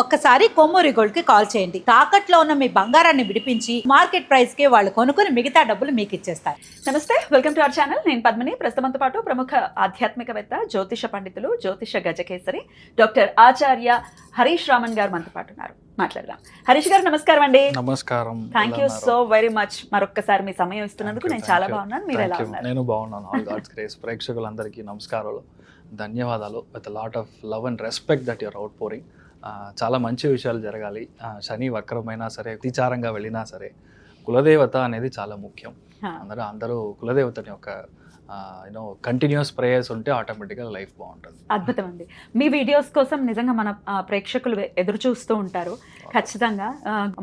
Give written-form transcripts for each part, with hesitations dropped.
ఒక్కసారి కొమ్మూరి గోల్డ్ కి కాల్ చేయండి. తాకట్లో ఉన్న మీ బంగారాన్ని విడిపించి మార్కెట్ ప్రైస్ కి వాళ్ళు కొనుక్కుని మిగతా డబ్బులు మీకు ఇచ్చేస్తారు. నమస్తే, వెల్కమ్ టు అవర్ ఛానల్. నేను పద్మిని. ప్రస్తుతంతో పాటు ప్రముఖ ఆధ్యాత్మికవేత్త, జ్యోతిష పండితులు, జ్యోతిష గజకేసరి డాక్టర్ ఆచార్య హరీష్ రామన్ గారు మనతో పాటు ఉన్నారు. మాట్లాడదాం. హరీష్ గారు నమస్కారం అండి. నమస్కారం. Thank you so very much. మరొక్కసారి మీ సమయం ఇస్తున్నందుకు నేను చాలా బాగున్నాను. మీరు ఎలా ఉన్నారు? నేను బాగున్నాను. All God's grace. ప్రేక్షకులందరికీ నమస్కారాలు, ధన్యవాదాలు. With lot of love and respect that your outpouring. చాలా మంచి విషయాలు జరగాలి. శని వక్రమైనా సరే, అతిచారంగా వెళ్ళినా సరే, కులదేవత అనేది చాలా ముఖ్యం. అందరూ కులదేవతని ఒక కంటిన్యూస్ ప్రేయర్స్ ఉంటే ఆటోమేటిక్గా లైఫ్ బాగుంటుంది. అద్భుతం అండి. మీ వీడియోస్ కోసం నిజంగా మన ప్రేక్షకులు ఎదురు చూస్తూ ఉంటారు. ఖచ్చితంగా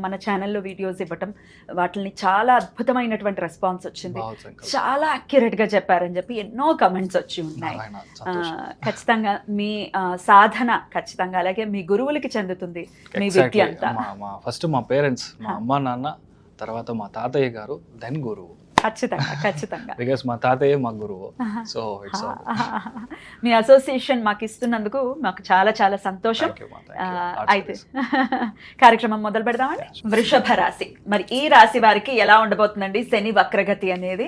మన ఛానల్లో వీడియోస్ ఇవ్వటం, వాటిని చాలా అద్భుతమైనటువంటి రెస్పాన్స్ వచ్చింది. చాలా అక్యురేట్ గా చెప్పారని చెప్పి ఎన్నో కమెంట్స్ వచ్చి ఉన్నాయి. ఖచ్చితంగా మీ సాధన ఖచ్చితంగా అలాగే మీ గురువులకి చెందుతుంది మీ విద్య అంతా. ఫస్ట్ మా పేరెంట్స్, మా అమ్మ నాన్న, తర్వాత మా తాతయ్య గారు, దెన్ గురువు. ఖచ్చితంగా బికాస్ మా తాతయ్య మా గురువు. సో ఇట్స్ మీ అసోసియేషన్ మాకు ఇస్తున్నందుకు మాకు చాలా చాలా సంతోషం. అయితే కార్యక్రమం మొదలు పెడదామండి. వృషభ రాశి, మరి ఈ రాశి వారికి ఎలా ఉండబోతుందండి శని వక్రగతి అనేది?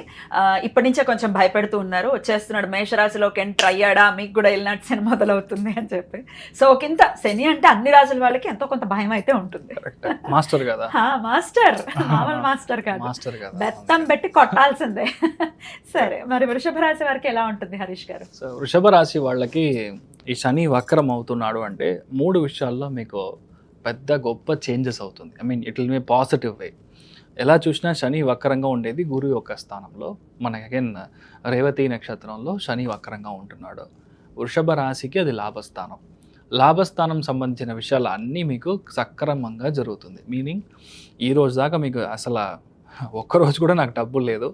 ఇప్పటి నుంచే కొంచెం భయపెడుతూ ఉన్నారు, వచ్చేస్తున్నాడు మేషరాశిలోకి ఎంటర్ అయ్యాడా, మీకు కూడా వెళ్ళినట్టు శని మొదలవుతుంది అని చెప్పి. సో ఒకంత శని అంటే అన్ని రాశుల వాళ్ళకి ఎంతో కొంత భయం అయితే ఉంటుంది. మాస్టర్ కదా, మాస్టర్, మామూలు మాస్టర్ కాదు, బెత్తం పెట్టి కొట్టాల్సిందే. సరే, మరి వృషభ రాశి వారికి ఎలా ఉంటుంది హరీష్ గారు? సో వృషభ రాశి వాళ్ళకి ఈ శని వక్రం అవుతున్నాడు అంటే 3 విషయాల్లో మీకు పెద్ద గొప్ప చేంజెస్ అవుతుంది. I mean it will be positive way. ఎలా చూసినా శని వక్రంగా ఉండేది గురువు యొక్క స్థానంలో. మనకి అగైన్ రేవతి నక్షత్రంలో శని వక్రంగా ఉంటున్నాడు. వృషభ రాశికి అది లాభస్థానం. లాభస్థానం సంబంధించిన విషయాలు అన్నీ మీకు సక్రమంగా జరుగుతుంది. మీనింగ్ ఈ రోజు దాకా మీకు అసలు ఒక్కరోజు కూడా నాకు డబ్బులు లేదు,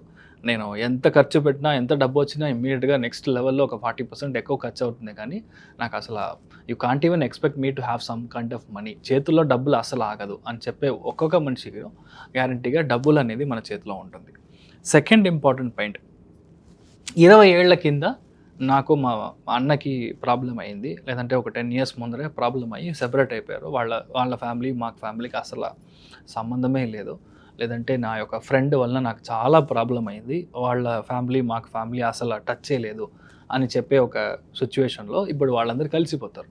నేను ఎంత ఖర్చు పెట్టినా ఎంత డబ్బు వచ్చినా ఇమ్మీడియట్గా నెక్స్ట్ లెవెల్లో ఒక 40% ఎక్కువ ఖర్చు అవుతుంది, కానీ నాకు అసలు you can't even expect me to have some kind of money. చేతుల్లో డబ్బులు అసలు ఆగదు అని చెప్పే ఒక్కొక్క మనిషికి గ్యారంటీగా డబ్బులు అనేది మన చేతిలో ఉంటుంది. సెకండ్ ఇంపార్టెంట్ పాయింట్, 20 ఏళ్ల కింద నాకు మా అన్నకి ప్రాబ్లం అయింది, లేదంటే ఒక 10 years ముందరే ప్రాబ్లం అయ్యి సెపరేట్ అయిపోయారు. వాళ్ళ ఫ్యామిలీ మాకు ఫ్యామిలీకి అసలు సంబంధమే లేదు. లేదంటే నా యొక్క ఫ్రెండ్ వల్ల నాకు చాలా ప్రాబ్లం అయింది, వాళ్ళ ఫ్యామిలీ మాకు ఫ్యామిలీ అసలు టచ్ చేయలేదు అని చెప్పే ఒక సిచ్యువేషన్లో ఇప్పుడు వాళ్ళందరూ కలిసిపోతారు.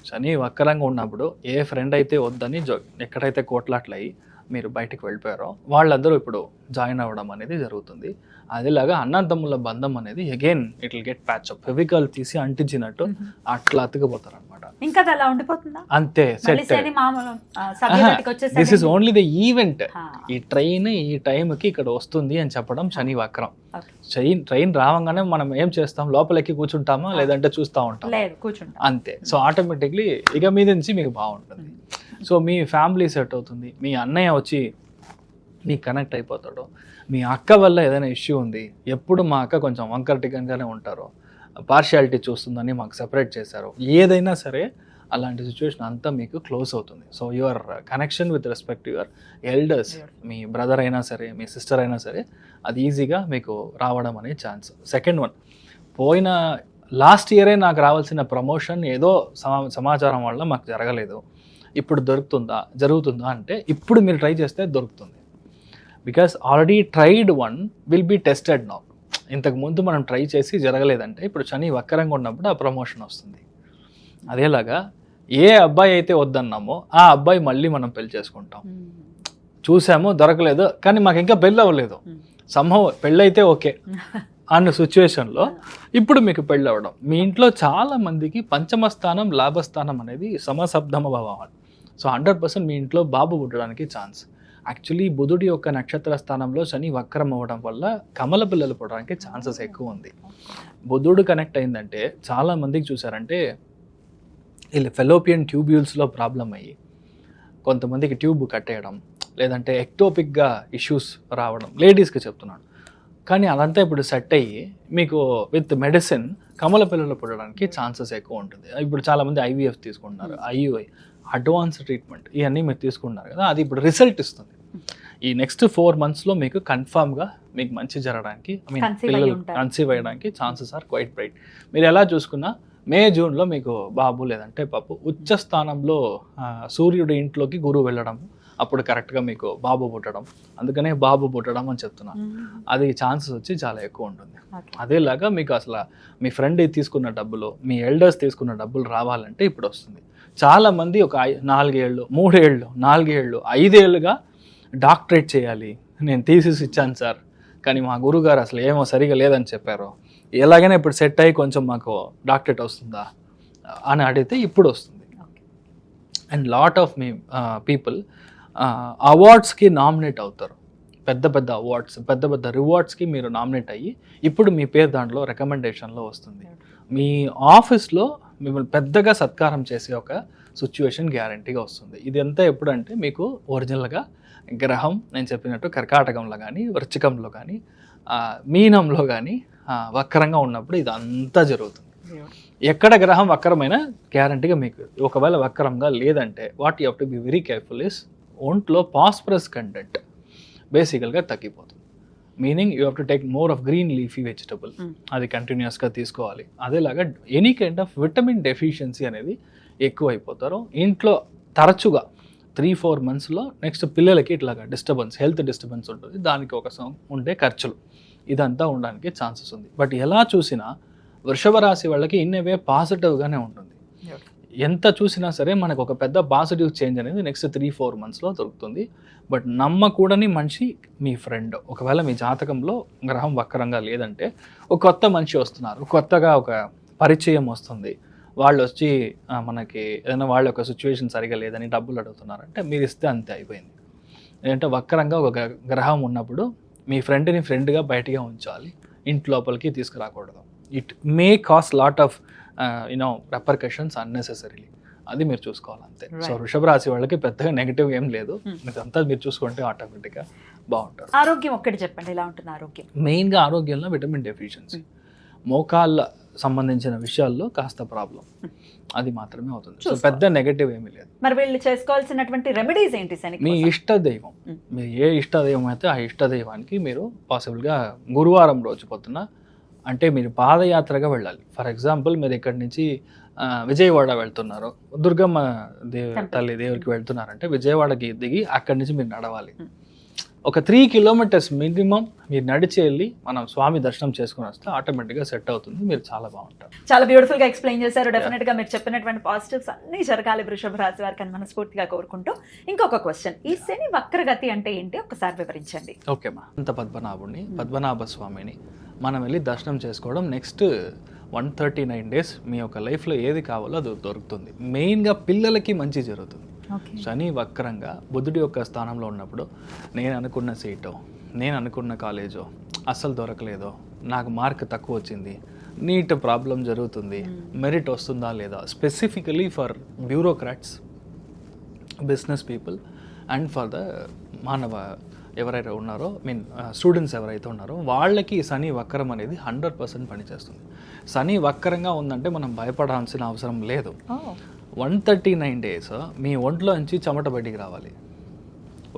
శని వక్రంగా ఉన్నప్పుడు ఏ ఫ్రెండ్ అయితే వద్దని ఎక్కడైతే కోట్లాట్లు అయ్యి మీరు బయటకు వెళ్ళిపోయారో వాళ్ళందరూ ఇప్పుడు జాయిన్ అవ్వడం అనేది జరుగుతుంది. అదేలాగా అన్నదమ్ముల బంధం అనేది again it will get patch up. Fevicol తీసి అంటించినట్టు అట్లా అతుకుపోతారు అనమాట. ఇంకా అలా ఉండిపోతుందా? అంతే, set. This is only the event. ఈ ట్రైన్ ఈ టైంకి ఇక్కడ వస్తుంది అని చెప్పడం శని వక్రం. ట్రైన్ రావంగానే మనం ఏం చేస్తాం, లోపలికి కూర్చుంటామా లేదంటే చూస్తూ ఉంటాం, అంతే. సో ఆటోమేటిక్లీ ఇక మీద నుంచి మీకు బాగుంటుంది. సో మీ ఫ్యామిలీ సెట్ అవుతుంది, మీ అన్నయ్య వచ్చి మీకు కనెక్ట్ అయిపోతాడు, మీ అక్క వల్ల ఏదైనా ఇష్యూ ఉంది, ఎప్పుడు మా అక్క కొంచెం వంకరటికంగానే ఉంటారు, పార్షియాలిటీ చూస్తుందని మాకు సెపరేట్ చేశారు, ఏదైనా సరే అలాంటి సిచ్యువేషన్ అంతా మీకు క్లోజ్ అవుతుంది. So your connection with respect your elders, me brother అయినా సరే మీ సిస్టర్ అయినా సరే, అది ఈజీగా మీకు రావడం అనే ఛాన్స్. సెకండ్ వన్, పోయిన లాస్ట్ ఇయరే నాకు రావాల్సిన ప్రమోషన్ ఏదో సమాచారం వల్ల మాకు జరగలేదు, ఇప్పుడు జరుగుతుందా అంటే ఇప్పుడు మీరు ట్రై చేస్తే దొరుకుతుంది. Because already tried one will be tested now. ఇంతకుముందు మనం ట్రై చేసి జరగలేదంటే ఇప్పుడు శని వక్రంగా ఉన్నప్పుడు ఆ ప్రమోషన్ వస్తుంది. అదేలాగా ఏ అబ్బాయి అయితే వద్దన్నామో ఆ అబ్బాయి మళ్ళీ మనం పెళ్లి చేసుకుంటాం. చూసాము దొరకలేదు, కానీ మాకు ఇంకా పెళ్ళి అవ్వలేదు, సంభవం పెళ్ళైతే ఓకే అన్న సిచ్యువేషన్లో ఇప్పుడు మీకు పెళ్ళి అవ్వడం. మీ ఇంట్లో చాలా మందికి పంచమ స్థానం లాభస్థానం అనేది సమశబ్దమ భావం. సో 100% మీ ఇంట్లో బాబు పుట్టడానికి ఛాన్స్. యాక్చువల్లీ బుధుడి యొక్క నక్షత్ర స్థానంలో శని వక్రం అవ్వడం వల్ల కమల పిల్లలు పుట్టడానికి ఛాన్సెస్ ఎక్కువ ఉంది. బుధుడు కనెక్ట్ అయిందంటే చాలా మందికి చూసారంటే వీళ్ళు ఫెలోపియన్ ట్యూబ్యూల్స్లో ప్రాబ్లం అయ్యి కొంతమందికి ట్యూబ్ కట్టేయడం, లేదంటే ఎక్టోపిక్గా ఇష్యూస్ రావడం, లేడీస్కి చెప్తున్నాను. కానీ అదంతా ఇప్పుడు సెట్ అయ్యి మీకు విత్ మెడిసిన్ కమల పిల్లలు పుట్టడానికి ఛాన్సెస్ ఎక్కువ ఉంటుంది. ఇప్పుడు చాలామంది IVF తీసుకుంటున్నారు, IUI అడ్వాన్స్ ట్రీట్మెంట్, ఇవన్నీ మీరు తీసుకుంటున్నారు కదా, అది ఇప్పుడు రిజల్ట్ ఇస్తుంది. ఈ నెక్స్ట్ 4 monthsలో మీకు కన్ఫామ్గా మీకు మంచి జరగడానికి, పిల్లలు కన్సీవ్ అయ్యడానికి ఛాన్సెస్ ఆర్ క్వైట్ బ్రైట్. మీరు ఎలా చూసుకున్నా మే జూన్లో మీకు బాబు లేదంటే పాపు ఉచ్చ స్థానంలో సూర్యుడి ఇంట్లోకి గురువు వెళ్ళడం, అప్పుడు కరెక్ట్గా మీకు బాబు పుట్టడం, అందుకనే బాబు పుట్టడం అని చెప్తున్నాను. అది ఛాన్సెస్ వచ్చి చాలా ఎక్కువ ఉంటుంది. అదేలాగా మీకు అసలు మీ ఫ్రెండ్ తీసుకున్న డబ్బులు, మీ ఎల్డర్స్ తీసుకున్న డబ్బులు రావాలంటే ఇప్పుడు వస్తుంది. చాలామంది ఒక 4 ఏళ్ళు 3 ఏళ్ళు 4 ఏళ్ళు 5 ఏళ్ళుగా డాక్టరేట్ చేయాలి, నేను థీసిస్ ఇచ్చాను సార్, కానీ మా గురువుగారు అసలు ఏమో సరిగా లేదని చెప్పారు, ఎలాగైనా ఇప్పుడు సెట్ అయ్యి కొంచెం మాకు డాక్టరేట్ వస్తుందా అని అడిగితే ఇప్పుడు వస్తుంది. అండ్ లాట్ ఆఫ్ మీ పీపుల్ అవార్డ్స్కి నామినేట్ అవుతారు, పెద్ద పెద్ద అవార్డ్స్, పెద్ద పెద్ద రివార్డ్స్కి మీరు నామినేట్ అయ్యి ఇప్పుడు మీ పేరు దాంట్లో రికమెండేషన్లో వస్తుంది. మీ ఆఫీస్లో మిమ్మల్ని పెద్దగా సత్కారం చేసే ఒక సిచ్యువేషన్ గ్యారంటీగా వస్తుంది. ఇదంతా ఎప్పుడంటే మీకు ఒరిజినల్గా గ్రహం నేను చెప్పినట్టు కర్కాటకంలో కానీ, వృశ్చికంలో కానీ, మీనంలో కానీ వక్రంగా ఉన్నప్పుడు ఇదంతా జరుగుతుంది. ఎక్కడ గ్రహం వక్రమైనా గ్యారంటీగా మీకు, ఒకవేళ వక్రంగా లేదంటే what you have to be very careful is ఒంట్లో పాస్పరస్ కంటెంట్ బేసికల్గా తగ్గిపోతుంది. Meaning you have to take more of green leafy vegetable, అది కంటిన్యూస్గా తీసుకోవాలి. అదేలాగా any kind of vitamin deficiency అనేది ఎక్కువ అయిపోతారు ఇంట్లో తరచుగా 3-4 monthsలో. నెక్స్ట్ పిల్లలకి ఇట్లాగా డిస్టర్బెన్స్, హెల్త్ డిస్టర్బెన్స్ ఉంటుంది, దానికి ఒక ఉండే ఖర్చులు, ఇదంతా ఉండడానికి ఛాన్సెస్ ఉంది. బట్ ఎలా చూసినా వృషభ రాశి వాళ్ళకి ఇన్నేవే పాజిటివ్గానే ఉంటుంది. ఎంత చూసినా సరే మనకు ఒక పెద్ద పాజిటివ్ చేంజ్ అనేది నెక్స్ట్ 3-4 monthsలో దొరుకుతుంది. బట్ నమ్మకూడని మనిషి మీ ఫ్రెండ్, ఒకవేళ మీ జాతకంలో గ్రహం వక్రంగా లేదంటే ఒక కొత్త మనిషి వస్తున్నారు, కొత్తగా ఒక పరిచయం వస్తుంది, వాళ్ళు వచ్చి మనకి ఏదైనా వాళ్ళ ఒక సిచ్యువేషన్ సరిగా లేదని డబ్బులు అడుగుతున్నారంటే మీరు ఇస్తే అంతే అయిపోయింది. ఏంటంటే వక్రంగా ఒక గ్రహం ఉన్నప్పుడు మీ ఫ్రెండ్ని ఫ్రెండ్గా బయటగా ఉంచాలి, ఇంటి లోపలికి తీసుకురాకూడదు. It may cost lot of repercussions unnecessarily, అది మీరు చూసుకోవాలి అంతే. సో వృషభ రాశి వాళ్ళకి పెద్దగా నెగిటివ్ ఏం లేదు, ఇదంతా మీరు చూసుకుంటే ఆటోమేటిక్గా బాగుంటుంది. ఆరోగ్యం ఒక్కటి చెప్పండి, ఎలా ఉంటుంది ఆరోగ్యం? మెయిన్గా ఆరోగ్యంలో విటమిన్ డెఫిషియన్సీ, మోకాళ్ళ సంబంధించిన విషయాల్లో కాస్త ప్రాబ్లం, అది మాత్రమే అవుతుంది. సో పెద్ద నెగటివ్ ఏమీ లేదు. మరి వీళ్ళు చేసుకోవాల్సినటువంటి రెమెడీస్ ఏంటి శని? మీ ఇష్ట దైవం, మీరు ఏ ఇష్ట దైవం అయితే ఆ ఇష్ట దైవానికి మీరు పాసిబుల్గా గురువారం రోజు పొద్దున, అంటే మీరు పాదయాత్రగా వెళ్ళాలి. ఫర్ ఎగ్జాంపుల్ మీరు ఇక్కడి నుంచి విజయవాడ వెళ్తున్నారు, దుర్గమ్మ తల్లి దేవుడికి వెళ్తున్నారంటే విజయవాడకి దిగి అక్కడి నుంచి మీరు నడవాలి. ఒక 3 kilometers మినిమం మీరు నడిచి వెళ్ళి మనం స్వామి దర్శనం చేసుకుని వస్తే ఆటోమేటిక్గా సెట్ అవుతుంది, మీరు చాలా బాగుంటారు. చాలా బ్యూటిఫుల్గా ఎక్స్ప్లెయిన్ చేశారు. డెఫినెట్గా మీరు చెప్పినటువంటి పాజిటివ్స్ అన్నీ జరగాలి వృషభ రాశి వారికి అని మనస్ఫూర్తిగా కోరుకుంటూ, ఇంకొక క్వశ్చన్, ఈ శని వక్రగతి అంటే ఏంటి ఒకసారి వివరించండి. ఓకేమ్మా, అంత పద్మనాభుడిని, పద్మనాభ స్వామిని మనం వెళ్ళి దర్శనం చేసుకోవడం నెక్స్ట్ 139 days మీ యొక్క లైఫ్లో ఏది కావాలో అది దొరుకుతుంది. మెయిన్గా పిల్లలకి మంచి జరుగుతుంది. శని వక్రంగా బుధుడి యొక్క స్థానంలో ఉన్నప్పుడు నేను అనుకున్న సీటో, నేను అనుకున్న కాలేజో అస్సలు దొరకలేదో, నాకు మార్క్ తక్కువ వచ్చింది, నీట్ ప్రాబ్లం జరుగుతుంది, మెరిట్ వస్తుందా లేదా, specifically for bureaucrats, business people and for the మానవ ఎవరైతే ఉన్నారో స్టూడెంట్స్ ఎవరైతే ఉన్నారో వాళ్ళకి శని వక్రం అనేది 100% పనిచేస్తుంది. శని వక్రంగా ఉందంటే మనం భయపడాల్సిన అవసరం లేదు. 139 days మీ ఒంట్లో నుంచి చెమట బయటికి రావాలి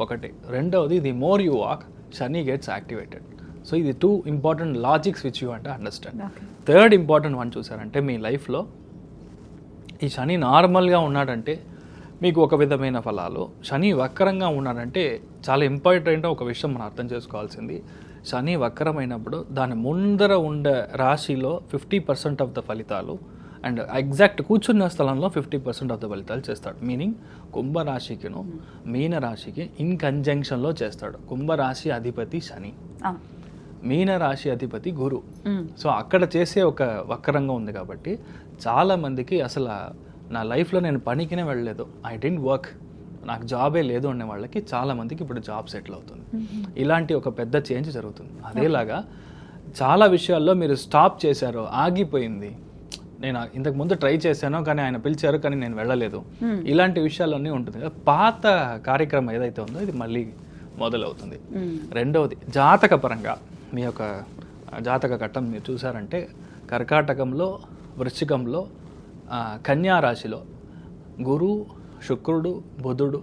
ఒకటి. రెండవది, the more you walk Shani gets activated. So ఇది 2 important లాజిక్స్ విచ్ యూ అంటే అండర్స్టాండ్. థర్డ్ ఇంపార్టెంట్ వన్ చూసారంటే మీ లైఫ్లో ఈ శని నార్మల్గా ఉన్నాడంటే మీకు ఒక విధమైన ఫలాలు, శని వక్రంగా ఉన్నాడంటే చాలా ఇంపార్టెంట్ ఒక విషయం మనం అర్థం చేసుకోవాల్సింది, శని వక్రమైనప్పుడు దాని ముందర ఉండే రాశిలో 50% ఆఫ్ ద ఫలితాలు అండ్ ఎగ్జాక్ట్ కూర్చున్న స్థలంలో 50% ఆఫ్ ద ఫలితాలు చేస్తాడు. మీనింగ్ కుంభరాశికిను మీనరాశికి ఇన్ కంజంక్షన్లో చేస్తాడు. కుంభరాశి అధిపతి శని, మీనరాశి అధిపతి గురు. సో అక్కడ చేసే ఒక వక్రంగా ఉంది కాబట్టి చాలామందికి అసలు నా లైఫ్లో నేను పనికినే వెళ్ళలేదు, ఐ డెంట్ వర్క్, నాకు జాబే లేదు అనే వాళ్ళకి చాలామందికి ఇప్పుడు జాబ్ సెటిల్ అవుతుంది. ఇలాంటి ఒక పెద్ద చేంజ్ జరుగుతుంది. అదేలాగా చాలా విషయాల్లో మీరు స్టాప్ చేశారు, ఆగిపోయింది, నేను ఇంతకు ముందు ట్రై చేశాను కానీ ఆయన పిలిచారు కానీ నేను వెళ్ళలేదు, ఇలాంటి విషయాలన్నీ ఉంటుంది కదా. పాత కార్యక్రమం ఏదైతే ఉందో ఇది మళ్ళీ మొదలవుతుంది. రెండవది, జాతక పరంగా మీ యొక్క జాతక ఘట్టం మీరు చూసారంటే కర్కాటకంలో, వృశ్చికంలో, కన్యా రాశిలో గురు, శుక్రుడు, బుధుడు,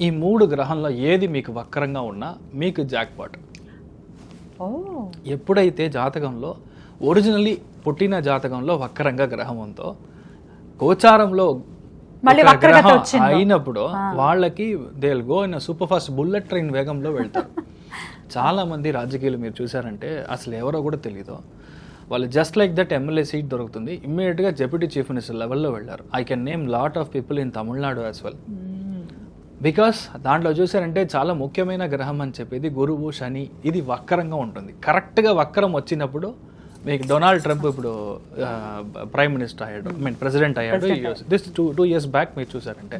ఈ 3 గ్రహంలో ఏది మీకు వక్రంగా ఉన్నా మీకు జాక్పాట్. ఎప్పుడైతే జాతకంలో ఒరిజినల్లీ పుట్టిన జాతకంలో వక్రంగా గ్రహం ఉందో గోచారంలో మళ్ళీ ఒక వక్రగతి గ్రహం వచ్చిందో. అయినప్పుడు వాళ్ళకి they will go in super fast bullet train వేగంలో వెళ్తారు. చాలా మంది రాజకీయాలు మీరు చూసారంటే అసలు ఎవరో కూడా తెలియదు. వాళ్ళు just like that MLA seat దొరుకుతుంది, ఇమ్మీడియట్గా డెప్యూటీ చీఫ్ మినిస్టర్ లెవెల్లో వెళ్ళారు. I can name lot of people in Tamil Nadu as well. Because దాంట్లో చూసారంటే చాలా ముఖ్యమైన గ్రహం అని చెప్పేది గురువు శని, ఇది వక్రంగా ఉంటుంది. కరెక్ట్గా వక్రం వచ్చినప్పుడు మీకు డొనాల్డ్ ట్రంప్ ఇప్పుడు ప్రైమ్ మినిస్టర్ అయ్యాడు, ప్రెసిడెంట్ అయ్యాడు. దిస్ టూ ఇయర్స్ బ్యాక్ మీరు చూసారంటే.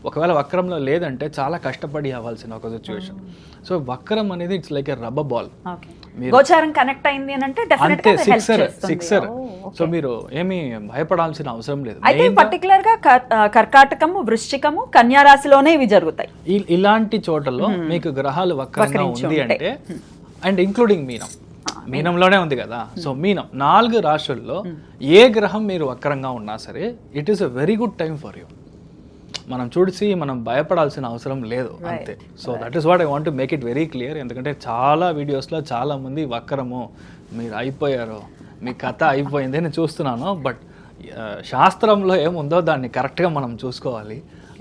ఒకవేళ వక్రంలో లేదంటే చాలా కష్టపడి అవ్వాల్సిన ఒక సిచ్యువేషన్. సో వక్రం అనేది it's like a rubber ball. గోచారం కనెక్ట్ అయింది అని అంటే అంతే, సిక్సర్. సో మీరు ఏమీ భయపడాల్సిన అవసరం లేదు. అయితే పర్టికులర్ గా కర్కాటకము, వృశ్చికము, కన్యా రాశిలోనే ఇవి జరుగుతాయి. ఇలాంటి చోటల్లో మీకు గ్రహాలు వక్రంగా ఉంది అంటే, అండ్ ఇంక్లూడింగ్ మీనంలోనే ఉంది కదా. సో మీనం 4 రాశుల్లో ఏ గ్రహం మీరు వక్రంగా ఉన్నా సరే it is a very good time for you. మనం చూసి మనం భయపడాల్సిన అవసరం లేదు అంతే. So that is what I want to make it very clear. ఎందుకంటే చాలా వీడియోస్లో చాలా మంది వక్రము, మీరు అయిపోయారు, మీ కథ అయిపోయింది అని చూస్తున్నాను. బట్ శాస్త్రంలో ఏముందో దాన్ని కరెక్ట్గా మనం చూసుకోవాలి.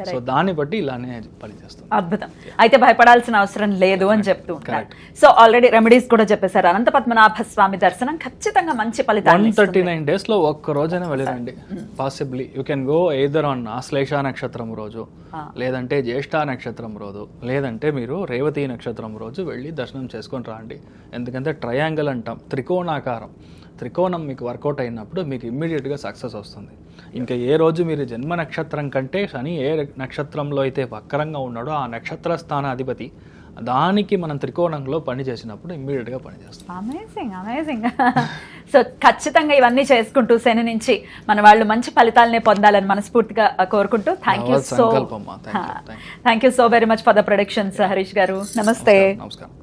సో దాన్ని బట్టి ఇలానే పనిచేస్తుంది. అద్భుతం. అయితే భయపడాల్సిన అవసరం లేదు అని చెప్తూ ఉంటారు. సో ఆల్రెడీ రెమెడీస్ కూడా చెప్పేశారు. అనంత పద్మనాభ స్వామి దర్శనం ఖచ్చితంగా మంచి ఫలితాలు. 139 days లో ఒక్క రోజైనా వెళ్ళిరండి. Possibly you can go either on Ashlesha నక్షత్రం రోజు, లేదంటే జ్యేష్ఠ నక్షత్రం రోజు, లేదంటే మీరు రేవతి నక్షత్రం రోజు వెళ్ళి దర్శనం చేసుకొని రండి. ఎందుకంటే ట్రయాంగిల్ అంటాం, త్రికోణాకారం. త్రికోణం మీకు వర్కౌట్ అయినప్పుడు మీకు ఇమ్మీడియట్గా సక్సెస్ వస్తుంది. ఇంకా ఏ రోజు మీరు జన్మ నక్షత్రం కంటే శని ఏ నక్షత్రంలో అయితే వక్రంగా ఉన్నాడో ఆ నక్షత్ర స్థానాధిపతి దానికి మనం త్రికోణంలో పని చేసినప్పుడు ఇమ్మీడియట్గా పనిచేస్తాం. అమేజింగ్. సో ఖచ్చితంగా ఇవన్నీ చేసుకుంటూ శని నుంచి మన వాళ్ళు మంచి ఫలితాలనే పొందాలని మనస్ఫూర్తిగా కోరుకుంటూ thank you so very much for the productions Harish గారు. నమస్తే. నమస్కారం.